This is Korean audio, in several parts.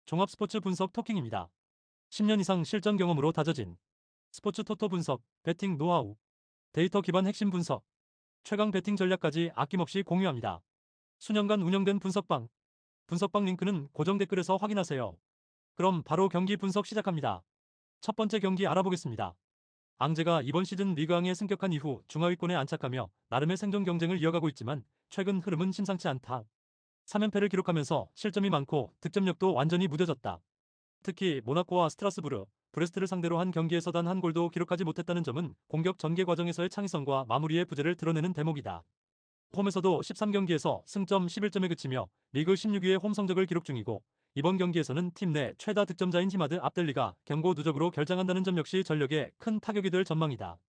종합 스포츠 분석 토킹입니다. 10년 이상 실전 경험으로 다져진 스포츠 토토 분석, 배팅 노하우, 데이터 기반 핵심 분석, 최강 배팅 전략까지 아낌없이 공유합니다. 수년간 운영된 분석방 링크는 고정 댓글에서 확인하세요. 그럼 바로 경기 분석 시작합니다. 첫 번째 경기 알아보겠습니다. 앙제가 이번 시즌 리그왕에 승격한 이후 중하위권에 안착하며 나름의 생존 경쟁을 이어가고 있지만 최근 흐름은 심상치 않다. 3연패를 기록하면서 실점이 많고 득점력도 완전히 무뎌졌다. 특히 모나코와 스트라스부르, 브레스트를 상대로 한 경기에서 단 한 골도 기록하지 못했다는 점은 공격 전개 과정에서의 창의성과 마무리의 부재를 드러내는 대목이다. 홈에서도 13경기에서 승점 11점에 그치며 리그 16위의 홈 성적을 기록 중이고 이번 경기에서는 팀 내 최다 득점자인 히마드 압델리가 경고 누적으로 결장한다는 점 역시 전력에 큰 타격이 될 전망이다.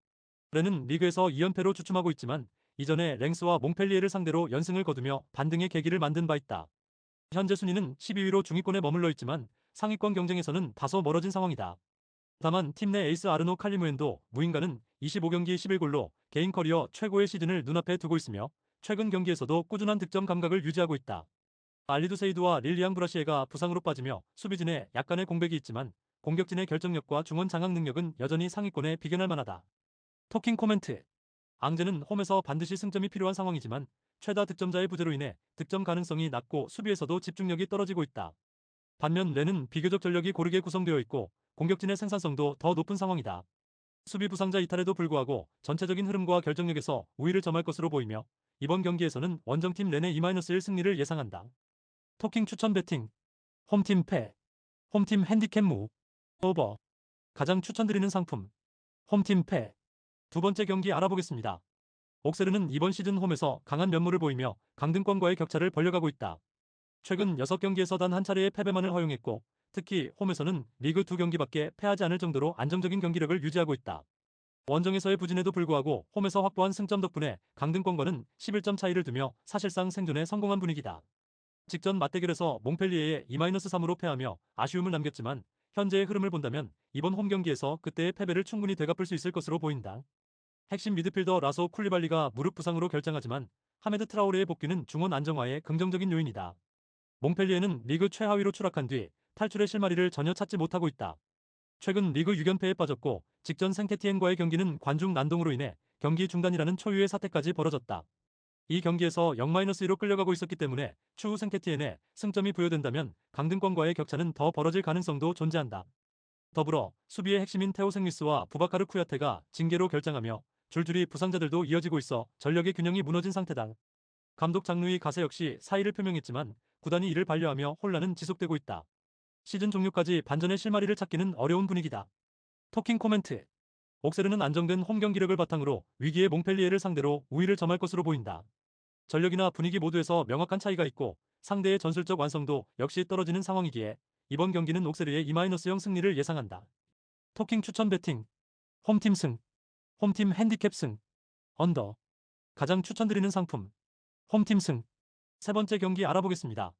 레는 리그에서 2연패로 주춤하고 있지만 이전에 랭스와 몽펠리에를 상대로 연승을 거두며 반등의 계기를 만든 바 있다. 현재 순위는 12위로 중위권에 머물러 있지만 상위권 경쟁에서는 다소 멀어진 상황이다. 다만 팀 내 에이스 아르노 칼리무엔도 무인가는 25경기 11골로 개인 커리어 최고의 시즌을 눈앞에 두고 있으며 최근 경기에서도 꾸준한 득점 감각을 유지하고 있다. 알리두 세이드와 릴리앙 브라시에가 부상으로 빠지며 수비진에 약간의 공백이 있지만 공격진의 결정력과 중원 장악 능력은 여전히 상위권에 비견할 만하다. 토킹 코멘트. 앙제는 홈에서 반드시 승점이 필요한 상황이지만 최다 득점자의 부재로 인해 득점 가능성이 낮고 수비에서도 집중력이 떨어지고 있다. 반면 레는 비교적 전력이 고르게 구성되어 있고 공격진의 생산성도 더 높은 상황이다. 수비 부상자 이탈에도 불구하고 전체적인 흐름과 결정력에서 우위를 점할 것으로 보이며 이번 경기에서는 원정팀 렌의 2-1 승리를 예상한다. 토킹 추천 배팅. 홈팀 패. 홈팀 핸디캡 무. 오버. 가장 추천드리는 상품. 홈팀 패. 두 번째 경기 알아보겠습니다. 옥세르는 이번 시즌 홈에서 강한 면모를 보이며 강등권과의 격차를 벌려가고 있다. 최근 6경기에서 단 한 차례의 패배만을 허용했고 특히 홈에서는 리그 2경기밖에 패하지 않을 정도로 안정적인 경기력을 유지하고 있다. 원정에서의 부진에도 불구하고 홈에서 확보한 승점 덕분에 강등권과는 11점 차이를 두며 사실상 생존에 성공한 분위기다. 직전 맞대결에서 몽펠리에에 2-3으로 패하며 아쉬움을 남겼지만 현재의 흐름을 본다면 이번 홈 경기에서 그때의 패배를 충분히 되갚을 수 있을 것으로 보인다. 핵심 미드필더 라소 쿨리발리가 무릎 부상으로 결장하지만 하메드 트라오레의 복귀는 중원 안정화에 긍정적인 요인이다. 몽펠리에는 리그 최하위로 추락한 뒤 탈출의 실마리를 전혀 찾지 못하고 있다. 최근 리그 6연패에 빠졌고 직전 생케티엔과의 경기는 관중 난동으로 인해 경기 중단이라는 초유의 사태까지 벌어졌다. 이 경기에서 0-2로 끌려가고 있었기 때문에 추후 생케티엔에 승점이 부여된다면 강등권과의 격차는 더 벌어질 가능성도 존재한다. 더불어 수비의 핵심인 테오 생리스와 부바카르 쿠야테가 징계로 결장하며 줄줄이 부상자들도 이어지고 있어 전력의 균형이 무너진 상태다. 감독 장루이 가세 역시 사의를 표명했지만 구단이 이를 반려하며 혼란은 지속되고 있다. 시즌 종료까지 반전의 실마리를 찾기는 어려운 분위기다. 토킹 코멘트. 옥세르는 안정된 홈 경기력을 바탕으로 위기의 몽펠리에를 상대로 우위를 점할 것으로 보인다. 전력이나 분위기 모두에서 명확한 차이가 있고 상대의 전술적 완성도 역시 떨어지는 상황이기에 이번 경기는 옥세르의 2-0 승리를 예상한다. 토킹 추천 배팅. 홈팀 승. 홈팀 핸디캡 승. 언더. 가장 추천드리는 상품. 홈팀 승. 세 번째 경기 알아보겠습니다.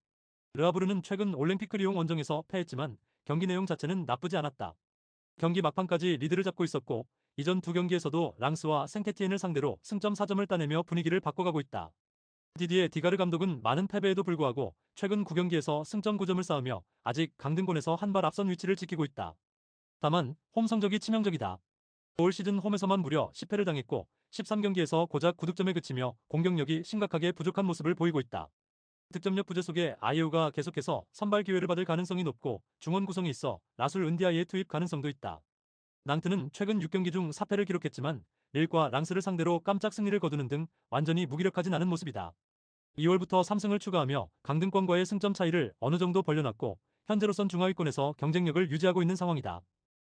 르아브르는 최근 올림피크 리옹 원정에서 패했지만 경기 내용 자체는 나쁘지 않았다. 경기 막판까지 리드를 잡고 있었고 이전 두 경기에서도 랑스와 생케티엔을 상대로 승점 4점을 따내며 분위기를 바꿔가고 있다. 디디에 디가르 감독은 많은 패배에도 불구하고 최근 9경기에서 승점 9점을 쌓으며 아직 강등권에서 한 발 앞선 위치를 지키고 있다. 다만 홈 성적이 치명적이다. 올 시즌 홈에서만 무려 10패를 당했고 13경기에서 고작 9득점에 그치며 공격력이 심각하게 부족한 모습을 보이고 있다. 득점력 부재 속에 아이유가 계속해서 선발 기회를 받을 가능성이 높고 중원 구성이 있어 라술 은디아이의 투입 가능성도 있다. 낭트는 최근 6경기 중 4패를 기록했지만 릴과 랑스를 상대로 깜짝 승리를 거두는 등 완전히 무기력하진 않은 모습이다. 2월부터 3승을 추가하며 강등권과의 승점 차이를 어느 정도 벌려놨고 현재로선 중하위권에서 경쟁력을 유지하고 있는 상황이다.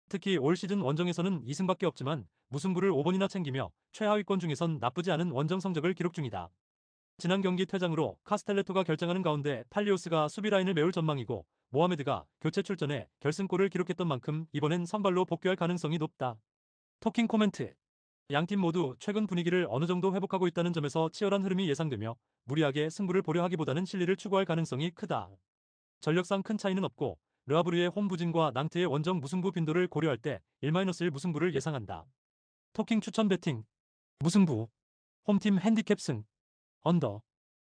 특히 올 시즌 원정에서는 2승밖에 없지만 무승부를 5번이나 챙기며 최하위권 중에선 나쁘지 않은 원정 성적을 기록 중이다. 지난 경기 퇴장으로 카스텔레토가 결장하는 가운데 팔리오스가 수비 라인을 메울 전망이고 모하메드가 교체 출전해 결승골을 기록했던 만큼 이번엔 선발로 복귀할 가능성이 높다. 토킹 코멘트. 양팀 모두 최근 분위기를 어느 정도 회복하고 있다는 점에서 치열한 흐름이 예상되며 무리하게 승부를 보려 하기보다는 실리를 추구할 가능성이 크다. 전력상 큰 차이는 없고 르아브르의 홈 부진과 낭트의 원정 무승부 빈도를 고려할 때 1-1 무승부를 예상한다. 토킹 추천 배팅. 무승부. 홈팀 핸디캡 승. 언더.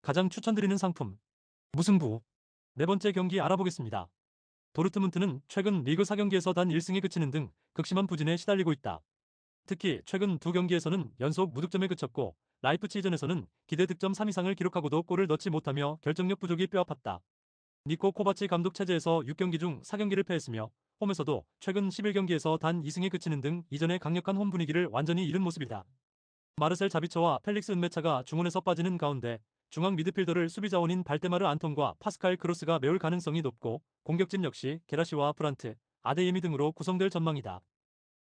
가장 추천드리는 상품. 무승부. 네 번째 경기 알아보겠습니다. 도르트문트는 최근 리그 4경기에서 단 1승에 그치는 등 극심한 부진에 시달리고 있다. 특히 최근 두 경기에서는 연속 무득점에 그쳤고 라이프치히전에서는 기대 득점 3 이상을 기록하고도 골을 넣지 못하며 결정력 부족이 뼈아팠다. 니코 코바치 감독 체제에서 6경기 중 4경기를 패했으며 홈에서도 최근 11경기에서 단 2승에 그치는 등 이전의 강력한 홈 분위기를 완전히 잃은 모습이다. 마르셀 자비처와 펠릭스 은메차가 중원에서 빠지는 가운데 중앙 미드필더를 수비 자원인 발데마르 안톤과 파스칼 크로스가 메울 가능성이 높고 공격진 역시 게라시와 브란트, 아데예미 등으로 구성될 전망이다.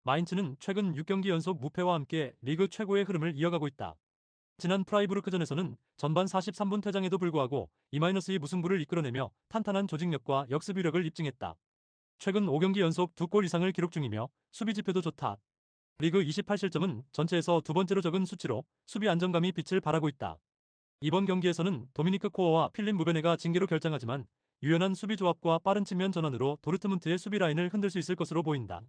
마인츠는 최근 6경기 연속 무패와 함께 리그 최고의 흐름을 이어가고 있다. 지난 프라이부르크전에서는 전반 43분 퇴장에도 불구하고 2-2 무승부를 이끌어내며 탄탄한 조직력과 역습 위력을 입증했다. 최근 5경기 연속 2골 이상을 기록 중이며 수비 지표도 좋다. 리그 28실점은 전체에서 두 번째로 적은 수치로 수비 안정감이 빛을 발하고 있다. 이번 경기에서는 도미니크 코어와 필립 무베네가 징계로 결장하지만 유연한 수비 조합과 빠른 측면 전환으로 도르트문트의 수비 라인을 흔들 수 있을 것으로 보인다.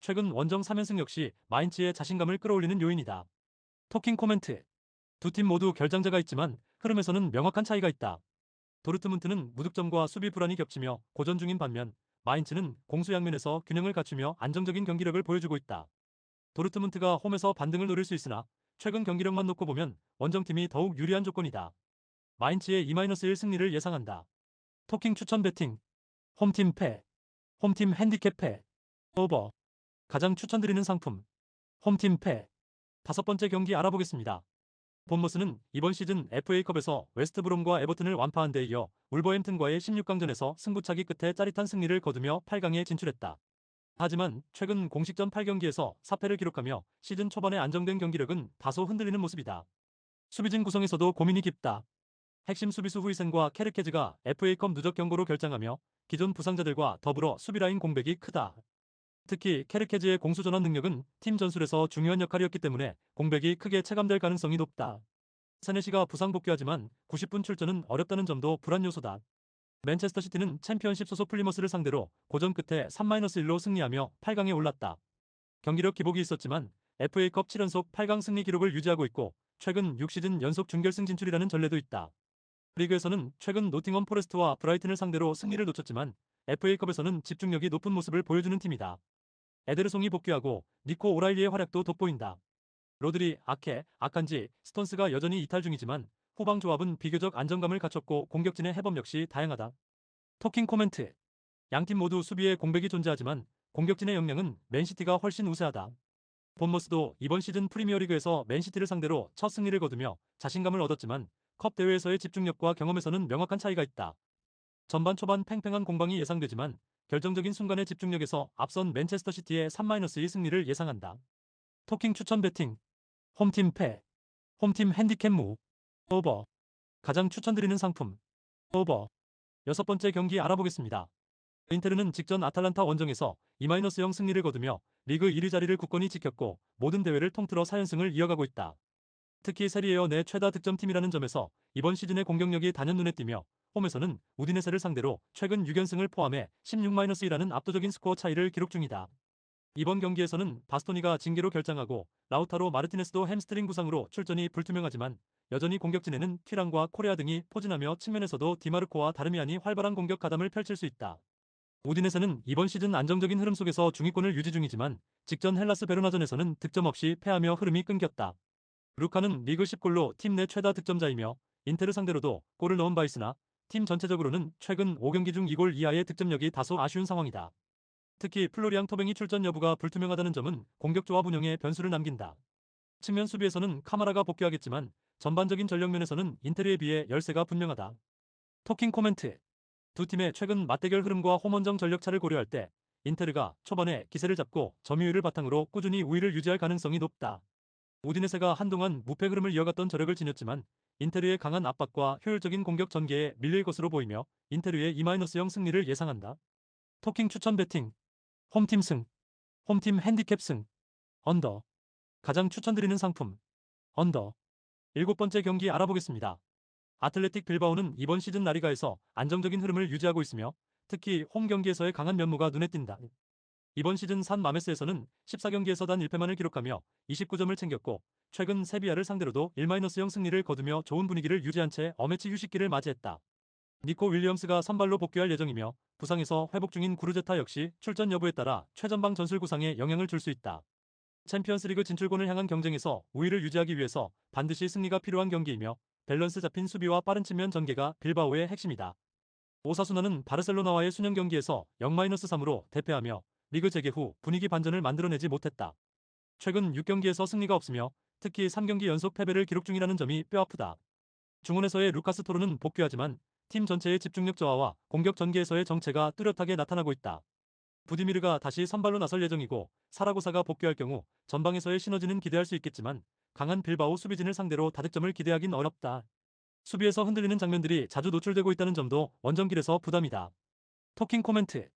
최근 원정 3연승 역시 마인츠의 자신감을 끌어올리는 요인이다. 토킹 코멘트. 두 팀 모두 결장자가 있지만 흐름에서는 명확한 차이가 있다. 도르트문트는 무득점과 수비 불안이 겹치며 고전 중인 반면 마인츠는 공수양면에서 균형을 갖추며 안정적인 경기력을 보여주고 있다. 도르트문트가 홈에서 반등을 노릴 수 있으나 최근 경기력만 놓고 보면 원정팀이 더욱 유리한 조건이다. 마인츠의 2-1 승리를 예상한다. 토킹 추천 배팅. 홈팀 패. 홈팀 핸디캡 패. 오버. 가장 추천드리는 상품. 홈팀 패. 다섯 번째 경기 알아보겠습니다. 본머스는 이번 시즌 FA컵에서 웨스트브롬과 에버튼을 완파한 데 이어 울버햄튼과의 16강전에서 승부차기 끝에 짜릿한 승리를 거두며 8강에 진출했다. 하지만 최근 공식전 8경기에서 4패를 기록하며 시즌 초반의 안정된 경기력은 다소 흔들리는 모습이다. 수비진 구성에서도 고민이 깊다. 핵심 수비수 후이센과 케르케즈가 FA컵 누적 경고로 결장하며 기존 부상자들과 더불어 수비라인 공백이 크다. 특히 케르케즈의 공수전환 능력은 팀 전술에서 중요한 역할이었기 때문에 공백이 크게 체감될 가능성이 높다. 세네시가 부상 복귀하지만 90분 출전은 어렵다는 점도 불안 요소다. 맨체스터 시티는 챔피언십 소속 플리머스를 상대로 고전 끝에 3-1로 승리하며 8강에 올랐다. 경기력 기복이 있었지만 FA컵 7연속 8강 승리 기록을 유지하고 있고 최근 6시즌 연속 준결승 진출이라는 전례도 있다. 리그에서는 최근 노팅엄 포레스트와 브라이튼을 상대로 승리를 놓쳤지만 FA컵에서는 집중력이 높은 모습을 보여주는 팀이다. 에데르송이 복귀하고 니코 오라일리의 활약도 돋보인다. 로드리, 아케, 아칸지, 스톤스가 여전히 이탈 중이지만 후방 조합은 비교적 안정감을 갖췄고 공격진의 해범 역시 다양하다. 토킹 코멘트. 양팀 모두 수비에 공백이 존재하지만 공격진의 역량은 맨시티가 훨씬 우세하다. 본머스도 이번 시즌 프리미어리그에서 맨시티를 상대로 첫 승리를 거두며 자신감을 얻었지만 컵 대회에서의 집중력과 경험에서는 명확한 차이가 있다. 전반 초반 팽팽한 공방이 예상되지만 결정적인 순간의 집중력에서 앞선 맨체스터 시티의 3-2 승리를 예상한다. 토킹 추천 배팅. 홈팀 패. 홈팀 핸디캡 무. 오버. 가장 추천드리는 상품. 오버. 여섯 번째 경기 알아보겠습니다. 인테르는 직전 아탈란타 원정에서 2-0 승리를 거두며 리그 1위 자리를 굳건히 지켰고 모든 대회를 통틀어 4연승을 이어가고 있다. 특히 세리에어 내 최다 득점팀이라는 점에서 이번 시즌의 공격력이 단연 눈에 띄며 홈에서는 우디네세를 상대로 최근 6연승을 포함해 16-1라는 압도적인 스코어 차이를 기록 중이다. 이번 경기에서는 바스토니가 징계로 결장하고 라우타로 마르티네스도 햄스트링 부상으로 출전이 불투명하지만 여전히 공격진에는 튀랑과 코레아 등이 포진하며 측면에서도 디마르코와 다르미안이 활발한 공격 가담을 펼칠 수 있다. 우디네세는 이번 시즌 안정적인 흐름 속에서 중위권을 유지 중이지만 직전 헬라스 베로나전에서는 득점 없이 패하며 흐름이 끊겼다. 루카는 리그 10골로 팀 내 최다 득점자이며 인테르 상대로도 골을 넣은 바 있으나 팀 전체적으로는 최근 5경기 중 2골 이하의 득점력이 다소 아쉬운 상황이다. 특히 플로리앙 토뱅이 출전 여부가 불투명하다는 점은 공격 조합 운영에 변수를 남긴다. 측면 수비에서는 카마라가 복귀하겠지만 전반적인 전력 면에서는 인테르에 비해 열세가 분명하다. 토킹 코멘트. 두 팀의 최근 맞대결 흐름과 홈원정 전력차를 고려할 때 인테르가 초반에 기세를 잡고 점유율을 바탕으로 꾸준히 우위를 유지할 가능성이 높다. 우디네세가 한동안 무패 흐름을 이어갔던 저력을 지녔지만 인테르의 강한 압박과 효율적인 공격 전개에 밀릴 것으로 보이며 인테르의 2-0 승리를 예상한다. 토킹 추천 배팅. 홈팀 승. 홈팀 핸디캡 승. 언더. 가장 추천드리는 상품. 언더. 일곱 번째 경기 알아보겠습니다. 아틀레틱 빌바오는 이번 시즌 라리가에서 안정적인 흐름을 유지하고 있으며 특히 홈 경기에서의 강한 면모가 눈에 띈다. 이번 시즌 산 마메스에서는 14경기에서 단 1패만을 기록하며 29점을 챙겼고 최근 세비야를 상대로도 1-0 승리를 거두며 좋은 분위기를 유지한 채 어매치 휴식기를 맞이했다. 니코 윌리엄스가 선발로 복귀할 예정이며 부상에서 회복 중인 구르제타 역시 출전 여부에 따라 최전방 전술 구상에 영향을 줄 수 있다. 챔피언스리그 진출권을 향한 경쟁에서 우위를 유지하기 위해서 반드시 승리가 필요한 경기이며 밸런스 잡힌 수비와 빠른 측면 전개가 빌바오의 핵심이다. 오사수나는 바르셀로나와의 수년 경기에서 0-3으로 대패하며 리그 재개 후 분위기 반전을 만들어내지 못했다. 최근 6경기에서 승리가 없으며 특히 3경기 연속 패배를 기록 중이라는 점이 뼈아프다. 중원에서의 루카스 토르는 복귀하지만 팀 전체의 집중력 저하와 공격 전개에서의 정체가 뚜렷하게 나타나고 있다. 부디미르가 다시 선발로 나설 예정이고 사라고사가 복귀할 경우 전방에서의 시너지는 기대할 수 있겠지만 강한 빌바오 수비진을 상대로 다득점을 기대하긴 어렵다. 수비에서 흔들리는 장면들이 자주 노출되고 있다는 점도 원정길에서 부담이다. 토킹 코멘트.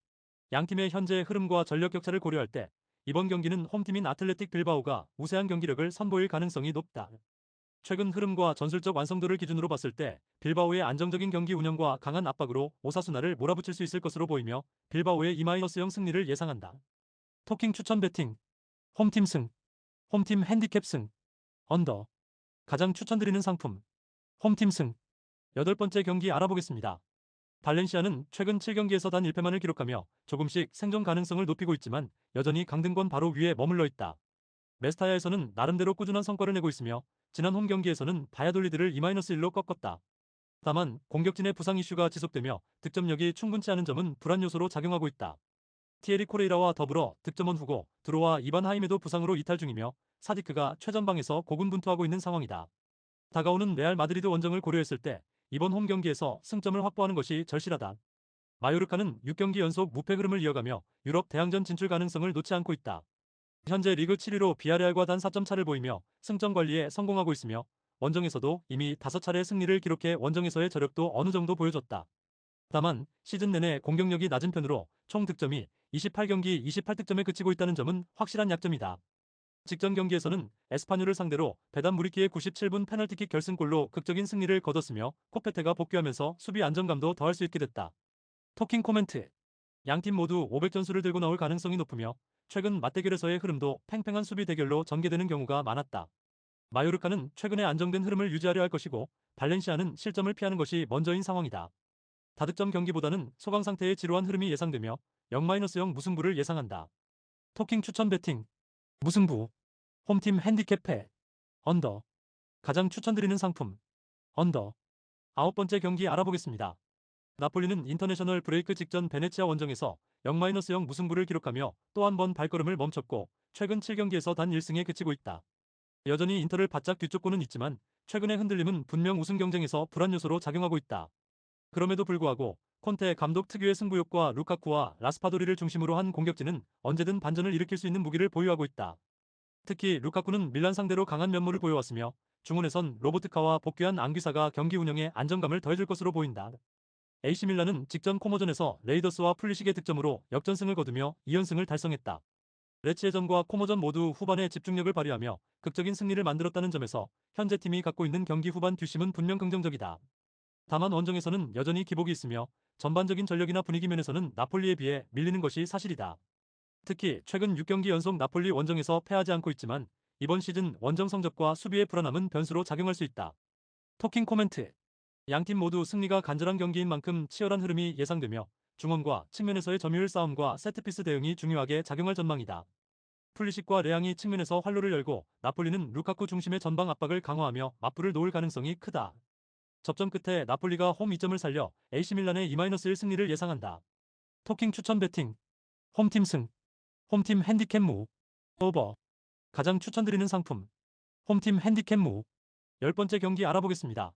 양팀의 현재 흐름과 전력 격차를 고려할 때 이번 경기는 홈팀인 아틀레틱 빌바오가 우세한 경기력을 선보일 가능성이 높다. 최근 흐름과 전술적 완성도를 기준으로 봤을 때 빌바오의 안정적인 경기 운영과 강한 압박으로 오사수나를 몰아붙일 수 있을 것으로 보이며 빌바오의 2-0 승리를 예상한다. 토킹 추천 배팅. 홈팀 승. 홈팀 핸디캡 승. 언더. 가장 추천드리는 상품. 홈팀 승. 8번째 경기 알아보겠습니다. 발렌시아는 최근 7경기에서 단 1패만을 기록하며 조금씩 생존 가능성을 높이고 있지만 여전히 강등권 바로 위에 머물러 있다. 메스타야에서는 나름대로 꾸준한 성과를 내고 있으며 지난 홈 경기에서는 바야돌리드를 2-1로 꺾었다. 다만 공격진의 부상 이슈가 지속되며 득점력이 충분치 않은 점은 불안 요소로 작용하고 있다. 티에리 코레이라와 더불어 득점원 후고 드로와 이반 하임에도 부상으로 이탈 중이며 사디크가 최전방에서 고군분투하고 있는 상황이다. 다가오는 레알 마드리드 원정을 고려했을 때 이번 홈 경기에서 승점을 확보하는 것이 절실하다. 마요르카는 6경기 연속 무패 흐름을 이어가며 유럽 대항전 진출 가능성을 놓지 않고 있다. 현재 리그 7위로 비아레알과 단 4점 차를 보이며 승점 관리에 성공하고 있으며 원정에서도 이미 5차례 승리를 기록해 원정에서의 저력도 어느 정도 보여줬다. 다만 시즌 내내 공격력이 낮은 편으로 총 득점이 28경기 28득점에 그치고 있다는 점은 확실한 약점이다. 직전 경기에서는 에스파뇰을 상대로 베단 무리키의 97분 페널티킥 결승골로 극적인 승리를 거뒀으며 코페테가 복귀하면서 수비 안정감도 더할 수 있게 됐다. 토킹 코멘트. 양팀 모두 500전술을 들고 나올 가능성이 높으며 최근 맞대결에서의 흐름도 팽팽한 수비 대결로 전개되는 경우가 많았다. 마요르카는 최근에 안정된 흐름을 유지하려 할 것이고 발렌시아는 실점을 피하는 것이 먼저인 상황이다. 다득점 경기보다는 소강 상태의 지루한 흐름이 예상되며 0-0 무승부를 예상한다. 토킹 추천 배팅. 무승부. 홈팀 핸디캡 패. 언더. 가장 추천드리는 상품. 언더. 9번째 경기 알아보겠습니다. 나폴리는 인터내셔널 브레이크 직전 베네치아 원정에서 0-0 무승부를 기록하며 또 한 번 발걸음을 멈췄고 최근 7경기에서 단 1승에 그치고 있다. 여전히 인터를 바짝 뒤쫓고는 있지만 최근의 흔들림은 분명 우승 경쟁에서 불안 요소로 작용하고 있다. 그럼에도 불구하고 콘테 감독 특유의 승부욕과 루카쿠와 라스파도리를 중심으로 한 공격진은 언제든 반전을 일으킬 수 있는 무기를 보유하고 있다. 특히 루카쿠는 밀란 상대로 강한 면모를 보여왔으며 중원에선 로보트카와 복귀한 앙귀사가 경기 운영에 안정감을 더해줄 것으로 보인다. AC 밀란은 직전 코모전에서 레이더스와 풀리식의 득점으로 역전승을 거두며 2연승을 달성했다. 레치에전과 코모전 모두 후반에 집중력을 발휘하며 극적인 승리를 만들었다는 점에서 현재 팀이 갖고 있는 경기 후반 뒷심은 분명 긍정적이다. 다만 원정에서는 여전히 기복이 있으며 전반적인 전력이나 분위기 면에서는 나폴리에 비해 밀리는 것이 사실이다. 특히 최근 6경기 연속 나폴리 원정에서 패하지 않고 있지만 이번 시즌 원정 성적과 수비의 불안함은 변수로 작용할 수 있다. 토킹 코멘트. 양팀 모두 승리가 간절한 경기인 만큼 치열한 흐름이 예상되며 중원과 측면에서의 점유율 싸움과 세트피스 대응이 중요하게 작용할 전망이다. 풀리식과 레앙이 측면에서 활로를 열고 나폴리는 루카쿠 중심의 전방 압박을 강화하며 맞불을 놓을 가능성이 크다. 접전 끝에 나폴리가 홈 2점을 살려 AC밀란의 2-1 승리를 예상한다. 토킹 추천 배팅. 홈팀 승. 홈팀 핸디캡 무. 오버. 가장 추천드리는 상품. 홈팀 핸디캡 무. 10번째 경기 알아보겠습니다.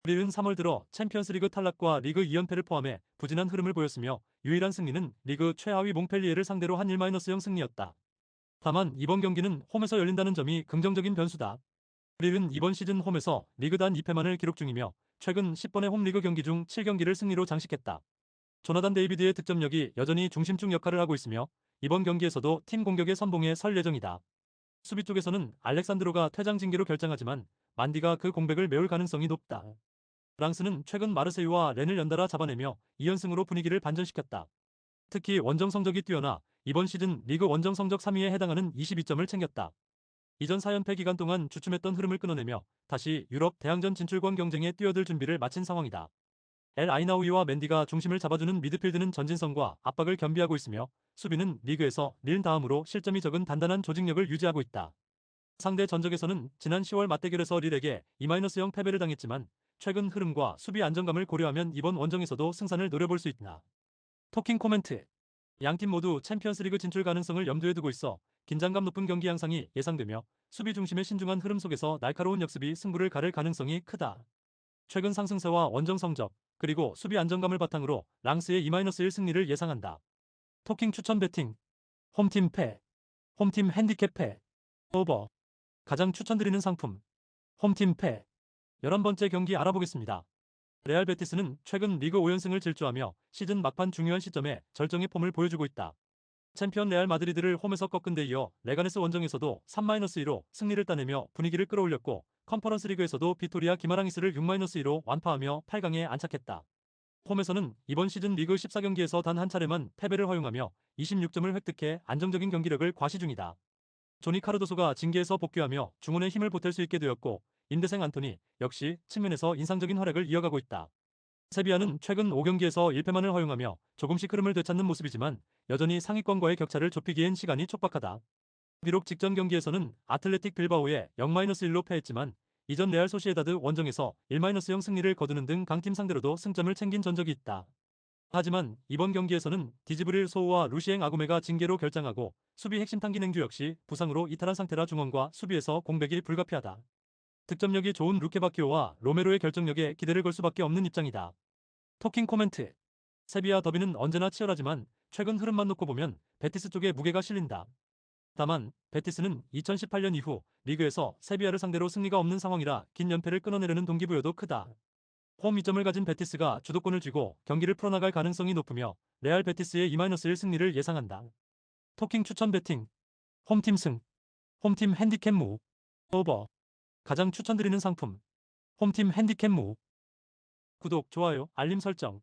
우리는 3월 들어 챔피언스리그 탈락과 리그 2연패를 포함해 부진한 흐름을 보였으며 유일한 승리는 리그 최하위 몽펠리에를 상대로 한 1-0 승리였다. 다만 이번 경기는 홈에서 열린다는 점이 긍정적인 변수다. 우리는 이번 시즌 홈에서 리그 단 2패만을 기록 중이며 최근 10번의 홈리그 경기 중 7경기를 승리로 장식했다. 조나단 데이비드의 득점력이 여전히 중심축 역할을 하고 있으며 이번 경기에서도 팀 공격의 선봉에 설 예정이다. 수비 쪽에서는 알렉산드로가 퇴장 징계로 결장하지만 만디가 그 공백을 메울 가능성이 높다. 프랑스는 최근 마르세유와 렌을 연달아 잡아내며 2연승으로 분위기를 반전시켰다. 특히 원정 성적이 뛰어나 이번 시즌 리그 원정 성적 3위에 해당하는 22점을 챙겼다. 이전 4연패 기간 동안 주춤했던 흐름을 끊어내며 다시 유럽 대항전 진출권 경쟁에 뛰어들 준비를 마친 상황이다. 엘 아이나우이와 맨디가 중심을 잡아주는 미드필드는 전진성과 압박을 겸비하고 있으며 수비는 리그에서 릴 다음으로 실점이 적은 단단한 조직력을 유지하고 있다. 상대 전적에서는 지난 10월 맞대결에서 릴에게 2-0 패배를 당했지만 최근 흐름과 수비 안정감을 고려하면 이번 원정에서도 승산을 노려볼 수 있다. 토킹 코멘트. 양팀 모두 챔피언스리그 진출 가능성을 염두에 두고 있어 긴장감 높은 경기 양상이 예상되며 수비 중심의 신중한 흐름 속에서 날카로운 역습이 승부를 가를 가능성이 크다. 최근 상승세와 원정 성적, 그리고 수비 안정감을 바탕으로 랑스의 2-1 승리를 예상한다. 토킹 추천 배팅. 홈팀 패. 홈팀 핸디캡 패. 오버. 가장 추천드리는 상품. 홈팀 패. 11번째 경기 알아보겠습니다. 레알 베티스는 최근 리그 5연승을 질주하며 시즌 막판 중요한 시점에 절정의 폼을 보여주고 있다. 챔피언 레알 마드리드를 홈에서 꺾은 데 이어 레가네스 원정에서도 3-2로 승리를 따내며 분위기를 끌어올렸고 컨퍼런스 리그에서도 비토리아 기마랑이스를 6-2로 완파하며 8강에 안착했다. 홈에서는 이번 시즌 리그 14경기에서 단 한 차례만 패배를 허용하며 26점을 획득해 안정적인 경기력을 과시 중이다. 조니 카르도소가 징계에서 복귀하며 중원의 힘을 보탤 수 있게 되었고 인대생 안토니 역시 측면에서 인상적인 활약을 이어가고 있다. 세비야는 최근 5경기에서 1패만을 허용하며 조금씩 흐름을 되찾는 모습이지만 여전히 상위권과의 격차를 좁히기엔 시간이 촉박하다. 비록 직전 경기에서는 아틀레틱 빌바오에 0-1로 패했지만 이전 레알 소시에다드 원정에서 1-0 승리를 거두는 등 강팀 상대로도 승점을 챙긴 전적이 있다. 하지만 이번 경기에서는 디지브릴 소우와 루시엥 아구메가 징계로 결장하고 수비 핵심 탄기 냉주 역시 부상으로 이탈한 상태라 중원과 수비에서 공백이 불가피하다. 득점력이 좋은 루케바키오와 로메로의 결정력에 기대를 걸 수밖에 없는 입장이다. 토킹 코멘트. 세비야 더비는 언제나 치열하지만 최근 흐름만 놓고 보면 베티스 쪽에 무게가 실린다. 다만 베티스는 2018년 이후 리그에서 세비야를 상대로 승리가 없는 상황이라 긴 연패를 끊어내려는 동기부여도 크다. 홈 이점을 가진 베티스가 주도권을 쥐고 경기를 풀어나갈 가능성이 높으며 레알 베티스의 2-1 승리를 예상한다. 토킹 추천 배팅. 홈팀 승. 홈팀 핸디캡 무. 오버. 가장 추천드리는 상품. 홈팀 핸디캡 무. 구독, 좋아요, 알림 설정.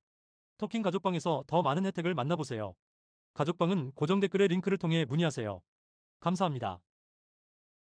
토킹 가족방에서 더 많은 혜택을 만나보세요. 가족방은 고정 댓글의 링크를 통해 문의하세요. 감사합니다.